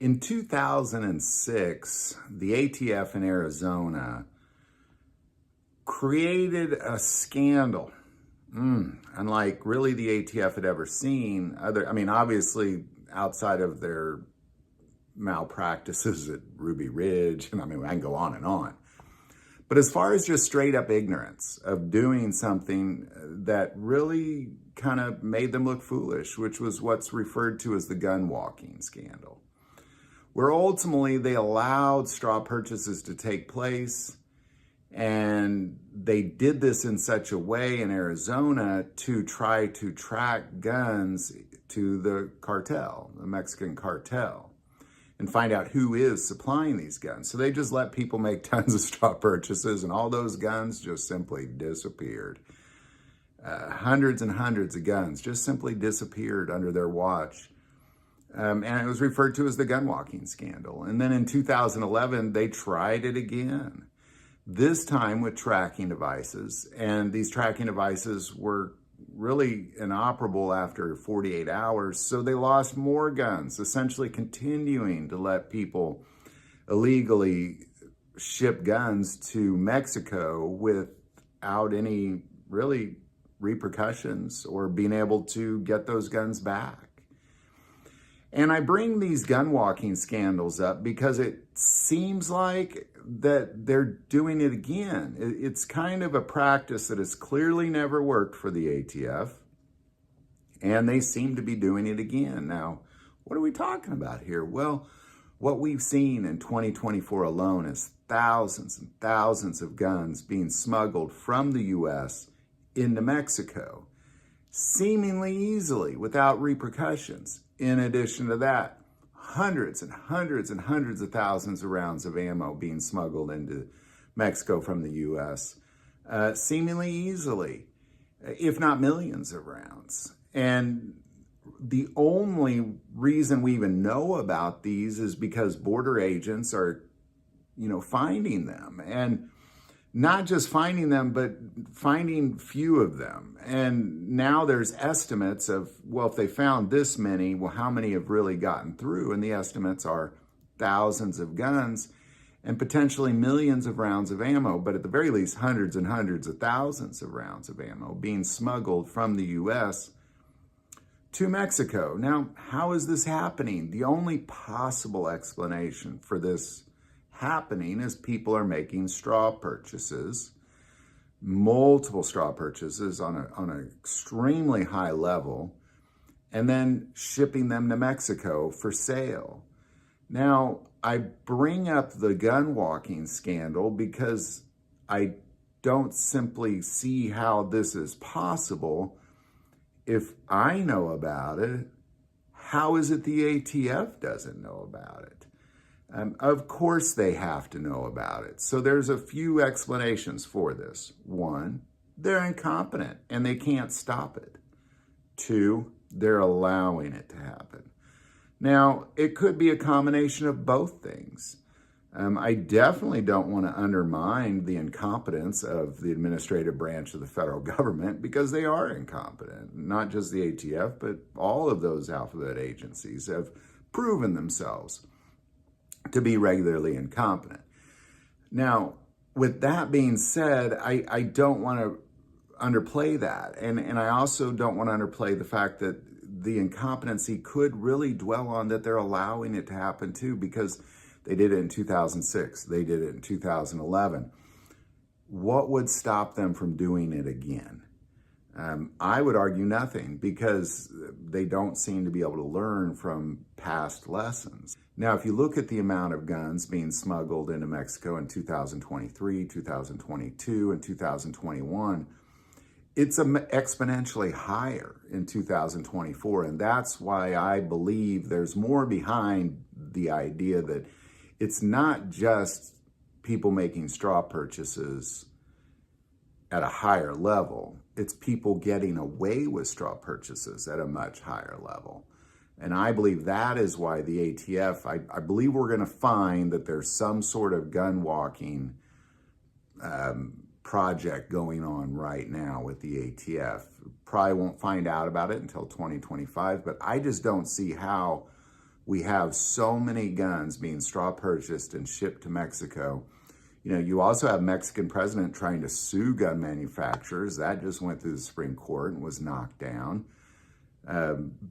In 2006, the ATF in Arizona created a scandal, unlike really the ATF had ever seen. Obviously outside of their malpractices at Ruby Ridge, and I can go on and on. But as far as just straight up ignorance of doing something that really kind of made them look foolish, which was what's referred to as the gun walking scandal, where ultimately they allowed straw purchases to take place. And they did this in such a way in Arizona to try to track guns to the cartel, the Mexican cartel, and find out who is supplying these guns. So they just let people make tons of straw purchases, and all those guns just simply disappeared. Hundreds and hundreds of guns just simply disappeared under their watch. And it was referred to as the gun walking scandal. And then in 2011, they tried it again, this time with tracking devices. And these tracking devices were really inoperable after 48 hours. So they lost more guns, essentially continuing to let people illegally ship guns to Mexico without any really repercussions or being able to get those guns back. And I bring these gun walking scandals up because it seems like that they're doing it again. It's kind of a practice that has clearly never worked for the ATF, and they seem to be doing it again. Now, what are we talking about here? Well, what we've seen in 2024 alone is thousands and thousands of guns being smuggled from the U.S. into Mexico, seemingly easily without repercussions. In addition to that, hundreds and hundreds and hundreds of thousands of rounds of ammo being smuggled into Mexico from the U.S., seemingly easily, if not millions of rounds. And the only reason we even know about these is because border agents are, finding them. And not just finding them, but finding few of them. And now there's estimates of, well, if they found this many, well, how many have really gotten through? And the estimates are thousands of guns and potentially millions of rounds of ammo, but at the very least, hundreds and hundreds of thousands of rounds of ammo being smuggled from the U.S. to Mexico. Now, how is this happening? The only possible explanation for this happening is people are making straw purchases, multiple straw purchases on an extremely high level, and then shipping them to Mexico for sale. Now, I bring up the gun walking scandal because I don't simply see how this is possible. If I know about it, how is it the ATF doesn't know about it? Of course they have to know about it. So there's a few explanations for this. One, they're incompetent and they can't stop it. Two, they're allowing it to happen. Now, it could be a combination of both things. I definitely don't want to undermine the incompetence of the administrative branch of the federal government, because they are incompetent. Not just the ATF, but all of those alphabet agencies have proven themselves to be regularly incompetent. Now, with that being said, I don't want to underplay that. And I also don't want to underplay the fact that the incompetency could really dwell on that they're allowing it to happen too, because they did it in 2006. They did it in 2011. What would stop them from doing it again? I would argue nothing, because they don't seem to be able to learn from past lessons. Now, if you look at the amount of guns being smuggled into Mexico in 2023, 2022, and 2021, it's exponentially higher in 2024. And that's why I believe there's more behind the idea that it's not just people making straw purchases at a higher level. It's people getting away with straw purchases at a much higher level. And I believe that is why the ATF, I believe we're going to find that there's some sort of gun walking project going on right now with the ATF. Probably won't find out about it until 2025, but I just don't see how we have so many guns being straw purchased and shipped to Mexico. You know, you also have Mexican president trying to sue gun manufacturers. That just went through the Supreme Court and was knocked down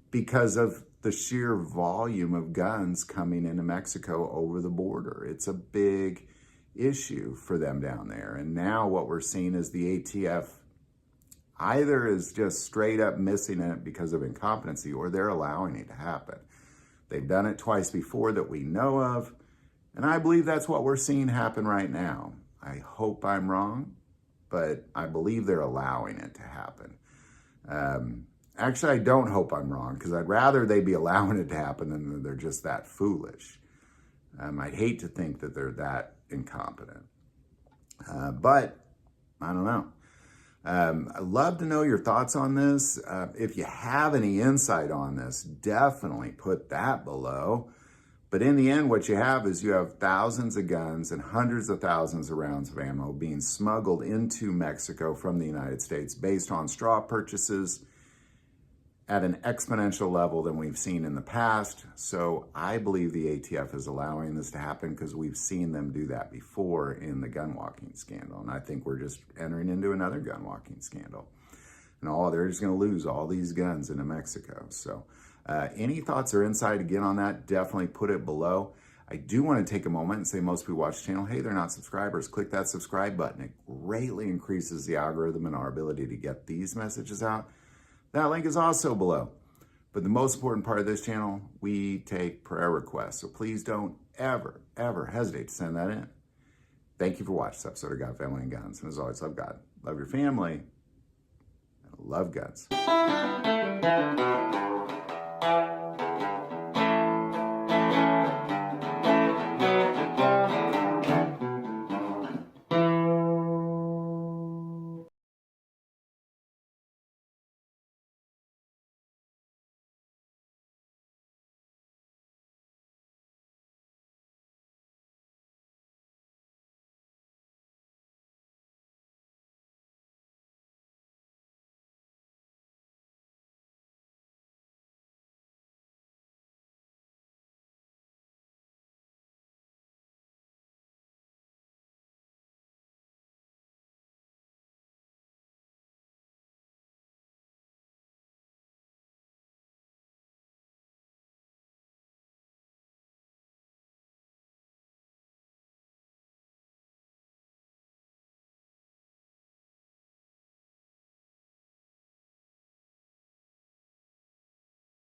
because of the sheer volume of guns coming into Mexico over the border. It's a big issue for them down there. And now what we're seeing is the ATF either is just straight up missing it because of incompetency, or they're allowing it to happen. They've done it twice before that we know of, and I believe that's what we're seeing happen right now. I hope I'm wrong, but I believe they're allowing it to happen. Actually, I don't hope I'm wrong, because I'd rather they be allowing it to happen than they're just that foolish. I'd hate to think that they're that incompetent. But I don't know. I'd love to know your thoughts on this. If you have any insight on this, definitely put that below. But in the end, what you have is you have thousands of guns and hundreds of thousands of rounds of ammo being smuggled into Mexico from the United States based on straw purchases at an exponential level than we've seen in the past. So I believe the ATF is allowing this to happen because we've seen them do that before in the gun walking scandal. And I think we're just entering into another gun walking scandal. And they're just going to lose all these guns into Mexico. So any thoughts or insight again on that, definitely put it below. I do want to take a moment and say most people watch the channel, hey, they're not subscribers. Click that subscribe button. It greatly increases the algorithm and our ability to get these messages out. That link is also below. But the most important part of this channel, we take prayer requests. So please don't ever, ever hesitate to send that in. Thank you for watching this episode of God, Family, and Guns. And as always, love God, love your family, and love guns.